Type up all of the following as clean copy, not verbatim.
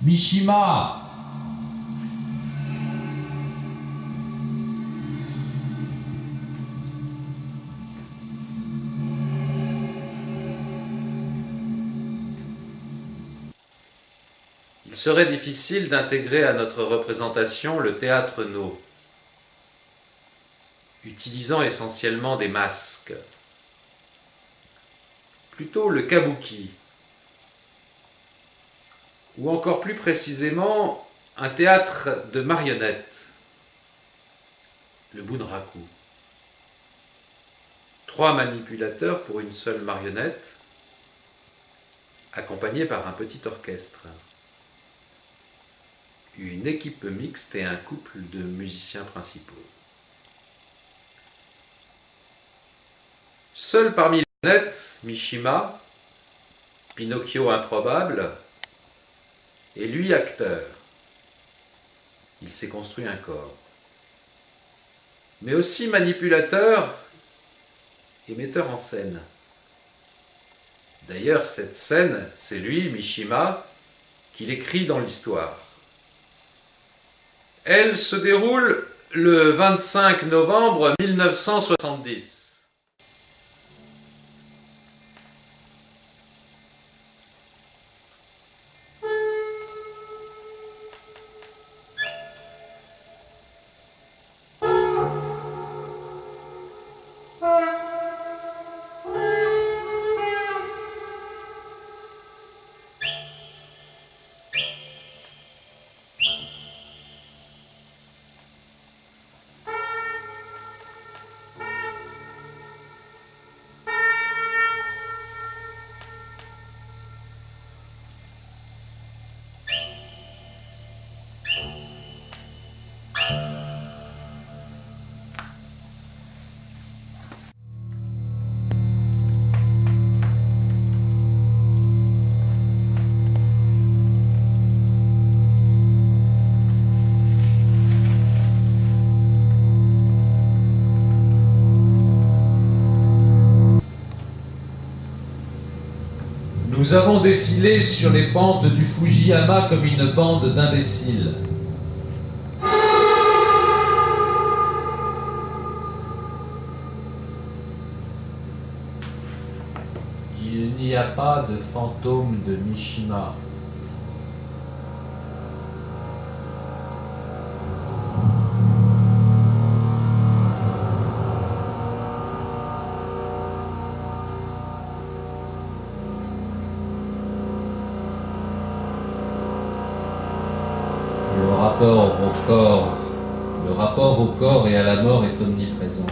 Mishima! Il serait difficile d'intégrer à notre représentation le théâtre No, utilisant essentiellement des masques. Plutôt le kabuki, ou encore plus précisément un théâtre de marionnettes, le bunraku. 3 manipulateurs pour une seule marionnette, accompagnés par un petit orchestre. Une équipe mixte et un couple de musiciens principaux. Seul parmi les marionnettes, Mishima, Pinocchio improbable, et lui acteur. Il s'est construit un corps. Mais aussi manipulateur et metteur en scène. D'ailleurs, cette scène, c'est lui, Mishima, qui l'écrit dans l'histoire. Elle se déroule le 25 novembre 1970. Nous avons défilé sur les pentes du Fujiyama comme une bande d'imbéciles. Il n'y a pas de fantôme de Mishima. Le rapport au corps et à la mort est omniprésent.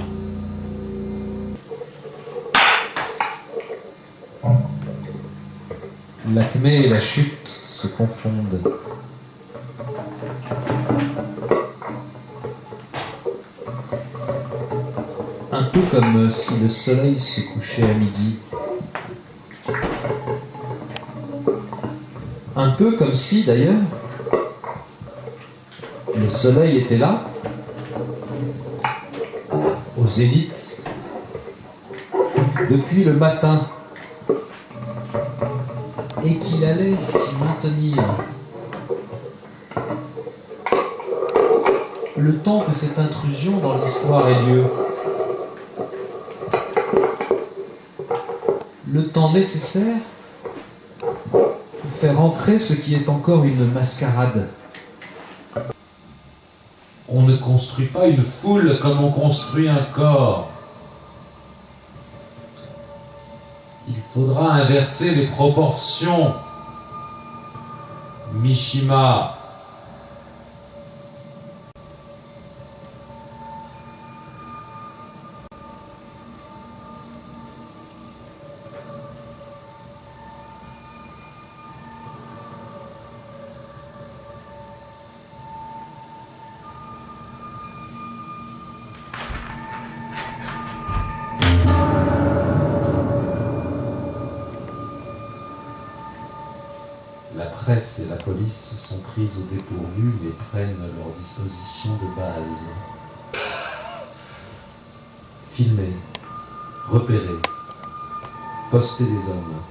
L'acmé et la chute se confondent. Un peu comme si le soleil se couchait à midi. Un peu comme si, d'ailleurs, le soleil était là, au zénith, depuis le matin, et qu'il allait s'y maintenir. Le temps que cette intrusion dans l'histoire ait lieu. Le temps nécessaire pour faire entrer ce qui est encore une mascarade. On ne construit pas une foule comme on construit un corps. Il faudra inverser les proportions. Mishima. La presse et la police sont prises au dépourvu et prennent leurs dispositions de base. Filmer, repérer, poster des hommes.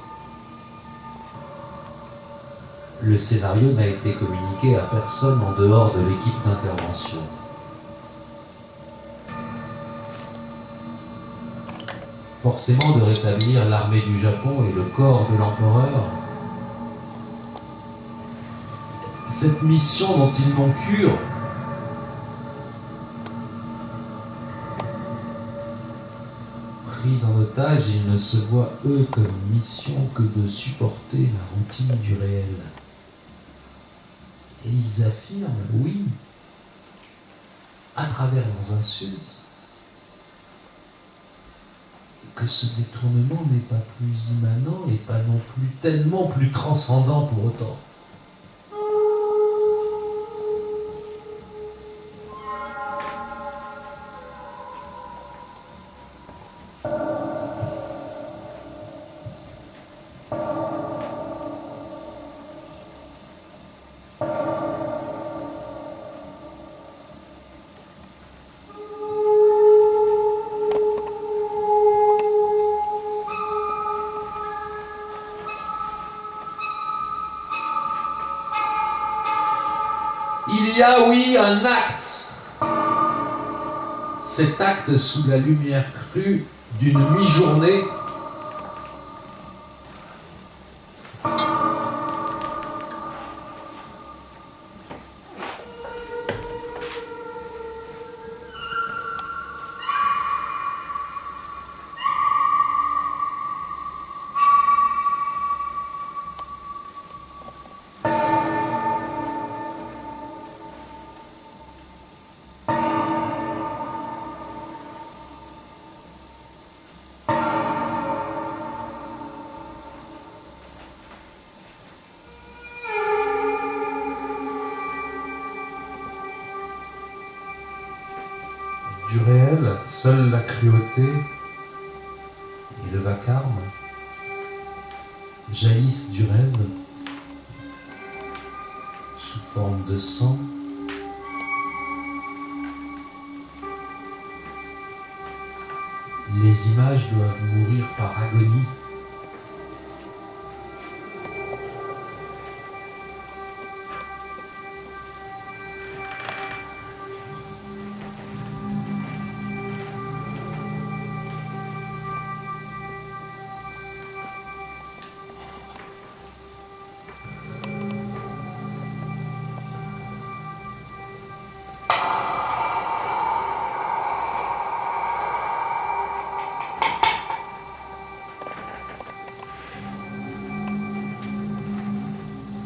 Le scénario n'a été communiqué à personne en dehors de l'équipe d'intervention. Forcément de rétablir l'armée du Japon et le corps de l'empereur. Cette mission dont ils n'ont cure, pris en otage, ils ne se voient eux comme mission que de supporter la routine du réel. Et ils affirment, oui, à travers leurs insultes, que ce détournement n'est pas plus immanent et pas non plus tellement plus transcendant pour autant. Il y a, oui, un acte. Cet acte sous la lumière crue d'une mi-journée du réel, seule la cruauté et le vacarme jaillissent du rêve sous forme de sang. Les images doivent mourir par agonie.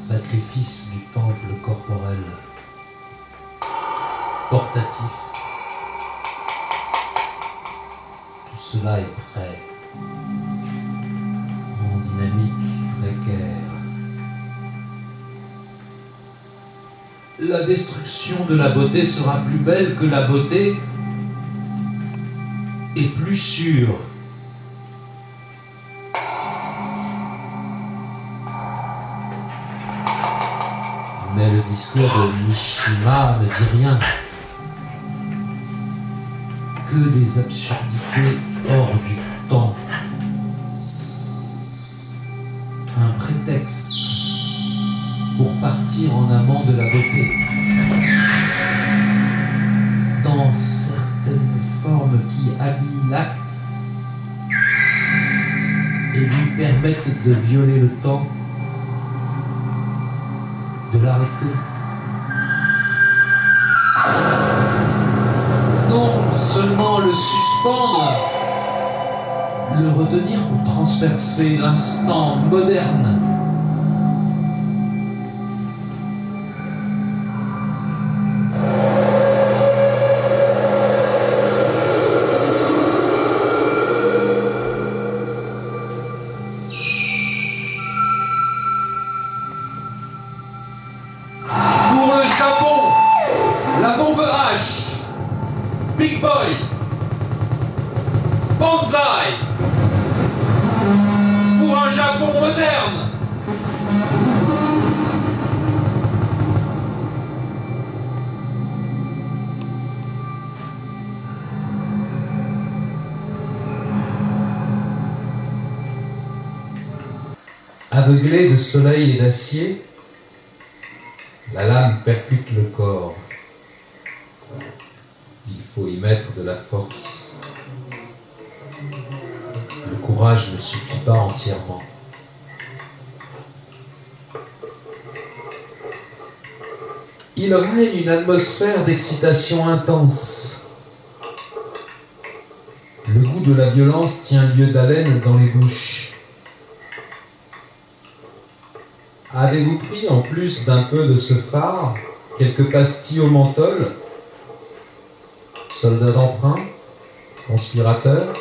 Sacrifice du temple corporel, portatif. Tout cela est prêt, en dynamique précaire. La destruction de la beauté sera plus belle que la beauté et plus sûre. Mais le discours de Mishima ne dit rien. Que des absurdités hors du temps. Un prétexte pour partir en amont de la beauté. Dans certaines formes qui habillent l'acte et lui permettent de violer le temps, de l'arrêter. Non seulement le suspendre, le retenir pour transpercer l'instant moderne. La bombe H, Big Boy, Banzai, pour un Japon moderne. Aveuglé de soleil et d'acier, La lame percute le corps. Il faut y mettre de la force. Le courage ne suffit pas entièrement. Il règne une atmosphère d'excitation intense. Le goût de la violence tient lieu d'haleine dans les bouches. Avez-vous pris, en plus d'un peu de ce phare, quelques pastilles au menthol? Soldat d'emprunt? Conspirateur?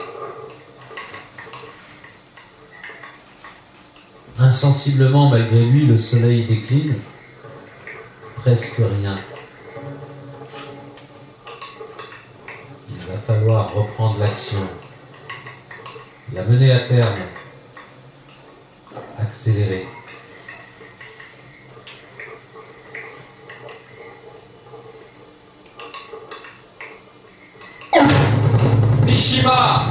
Insensiblement, malgré lui, le soleil décline. Presque rien. Il va falloir reprendre l'action, la mener à terme, accélérer. Mishima!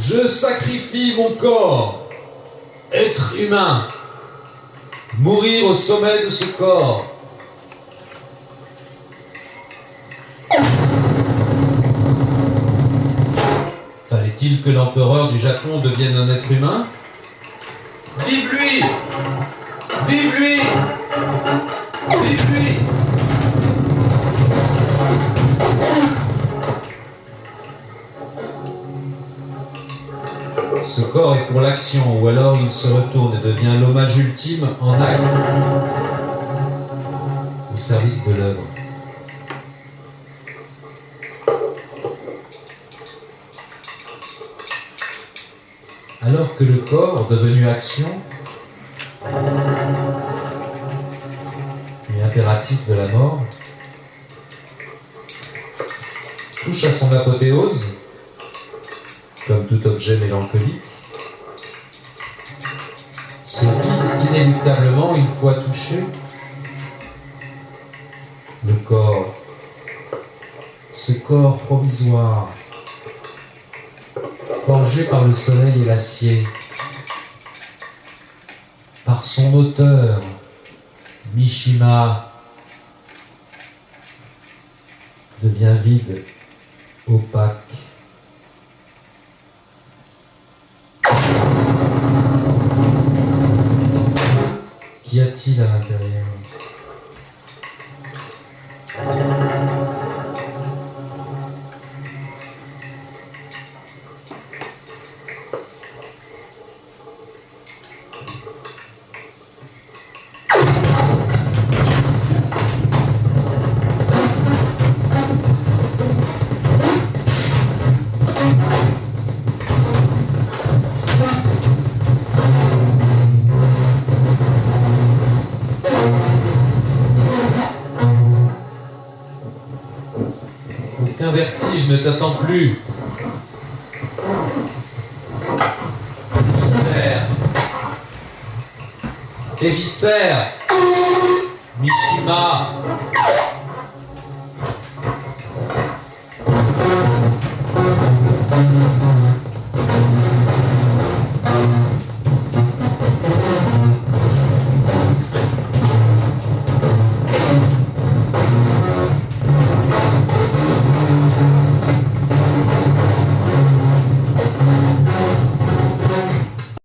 Je sacrifie mon corps, être humain, mourir au sommet de ce corps. Fallait-il que l'empereur du Japon devienne un être humain? Vive lui! Vive lui! Vive lui! Ce corps est pour l'action, ou alors il se retourne et devient l'hommage ultime en acte, au service de l'œuvre. Alors que le corps, devenu action, et impératif de la mort, touche à son apothéose, comme tout objet mélancolique, se vide inéluctablement une fois touché. Le corps, ce corps provisoire, forgé par le soleil et l'acier, par son auteur, Mishima, devient vide, opaque. Qu'y a-t-il à l'intérieur? Aucun vertige ne t'attend plus. Viscères. Tes viscères. Mishima.